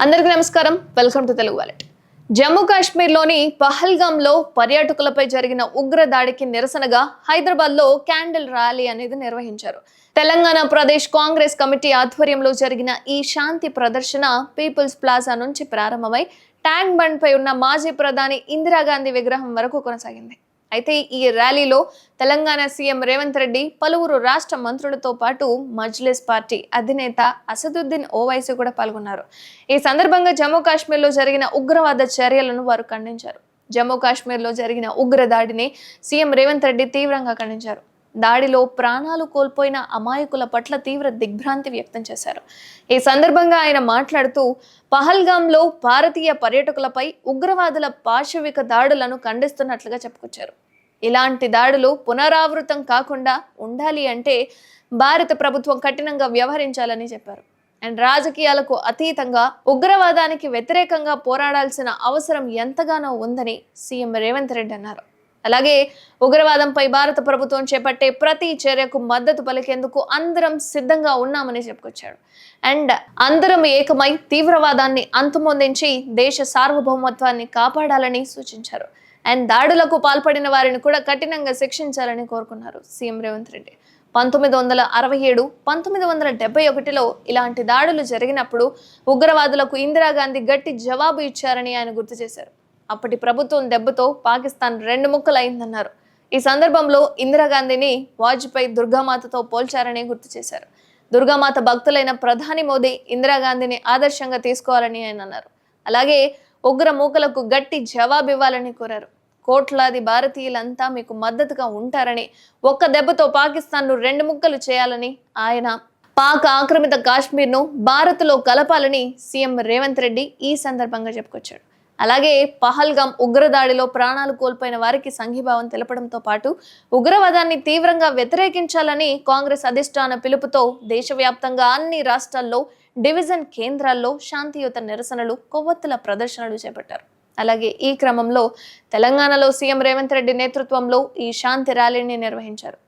అందరికీ నమస్కారం. Welcome to Telugu wallet. Jammu కాశ్మీర్లోని పహల్గాంలో పర్యాటకులపై జరిగిన ఉగ్ర దాడికి నిరసనగా హైదరాబాద్లో క్యాండిల్ ర్యాలీ అనేది నిర్వహించారు. తెలంగాణ ప్రదేశ్ కాంగ్రెస్ కమిటీ ఆధ్వర్యంలో జరిగిన ఈ శాంతి ప్రదర్శన పీపుల్స్ ప్లాజా నుంచి ప్రారంభమై ట్యాంక్ బండ్ పై ఉన్న మాజీ ప్రధాని ఇందిరాగాంధీ విగ్రహం వరకు కొనసాగింది. అయితే ఈ ర్యాలీలో తెలంగాణ సీఎం రేవంత్ రెడ్డి, పలువురు రాష్ట్ర మంత్రులతో పాటు మజ్లిస్ పార్టీ అధినేత అసదుద్దీన్ ఓవైసీ కూడా పాల్గొన్నారు. ఈ సందర్భంగా జమ్మూ కాశ్మీర్లో జరిగిన ఉగ్రవాద చర్యలను వారు ఖండించారు. జమ్మూ కాశ్మీర్లో జరిగిన ఉగ్ర దాడిని సీఎం రేవంత్ రెడ్డి తీవ్రంగా ఖండించారు. దాడిలో ప్రాణాలు కోల్పోయిన అమాయకుల పట్ల తీవ్ర దిగ్భ్రాంతి వ్యక్తం చేశారు. ఈ సందర్భంగా ఆయన మాట్లాడుతూ పహల్గాంలో భారతీయ పర్యాటకులపై ఉగ్రవాదుల పాశవిక దాడులను ఖండిస్తున్నట్లుగా చెప్పుకొచ్చారు. ఇలాంటి దాడులు పునరావృతం కాకుండా ఉండాలి అంటే భారత ప్రభుత్వం కఠినంగా వ్యవహరించాలని చెప్పారు. అండ్ రాజకీయాలకు అతీతంగా ఉగ్రవాదానికి వ్యతిరేకంగా పోరాడాల్సిన అవసరం ఎంతగానో ఉందని సీఎం రేవంత్ రెడ్డి అన్నారు. అలాగే ఉగ్రవాదంపై భారత ప్రభుత్వం చేపట్టే ప్రతి చర్యకు మద్దతు పలికేందుకు అందరం సిద్ధంగా ఉన్నామని చెప్పుకొచ్చాడు. అండ్ అందరం ఏకమై తీవ్రవాదాన్ని అంతమొందించి దేశ సార్వభౌమత్వాన్ని కాపాడాలని సూచించారు. అండ్ దాడులకు పాల్పడిన వారిని కూడా కఠినంగా శిక్షించాలని కోరుకున్నారు సీఎం రేవంత్ రెడ్డి. 1967, 1971లో ఇలాంటి దాడులు జరిగినప్పుడు ఉగ్రవాదులకు ఇందిరాగాంధీ గట్టి జవాబు ఇచ్చారని ఆయన గుర్తు చేశారు. అప్పటి ప్రభుత్వం దెబ్బతో పాకిస్తాన్ రెండు ముక్కలైందన్నారు. ఈ సందర్భంలో ఇందిరాగాంధీని వాజ్పేయి దుర్గామాతతో పోల్చారని గుర్తు చేశారు. దుర్గామాత భక్తులైన ప్రధాని మోదీ ఇందిరాగాంధీని ఆదర్శంగా తీసుకోవాలని ఆయన అన్నారు. అలాగే ఉగ్ర మూకలకు గట్టి జవాబు ఇవ్వాలని కోరారు. కోట్లాది భారతీయులంతా మీకు మద్దతుగా ఉంటారని, ఒక్క దెబ్బతో పాకిస్తాన్ను రెండు ముక్కలు చేయాలని ఆయన పాక్ ఆక్రమిత కాశ్మీర్ను భారత్లో కలపాలని సీఎం రేవంత్ రెడ్డి ఈ సందర్భంగా చెప్పుకొచ్చాడు. అలాగే పహల్గాం ఉగ్రదాడిలో ప్రాణాలు కోల్పోయిన వారికి సంఘీభావం తెలపడంతో పాటు ఉగ్రవాదాన్ని తీవ్రంగా వ్యతిరేకించాలని కాంగ్రెస్ అధిష్టాన పిలుపుతో దేశవ్యాప్తంగా అన్ని రాష్ట్రాల్లో డివిజన్ కేంద్రాల్లో శాంతియుత నిరసనలు, కొవ్వొత్తుల ప్రదర్శనలు చేపట్టారు. అలాగే ఈ క్రమంలో తెలంగాణలో సీఎం రేవంత్ రెడ్డి నేతృత్వంలో ఈ శాంతి ర్యాలీని నిర్వహించారు.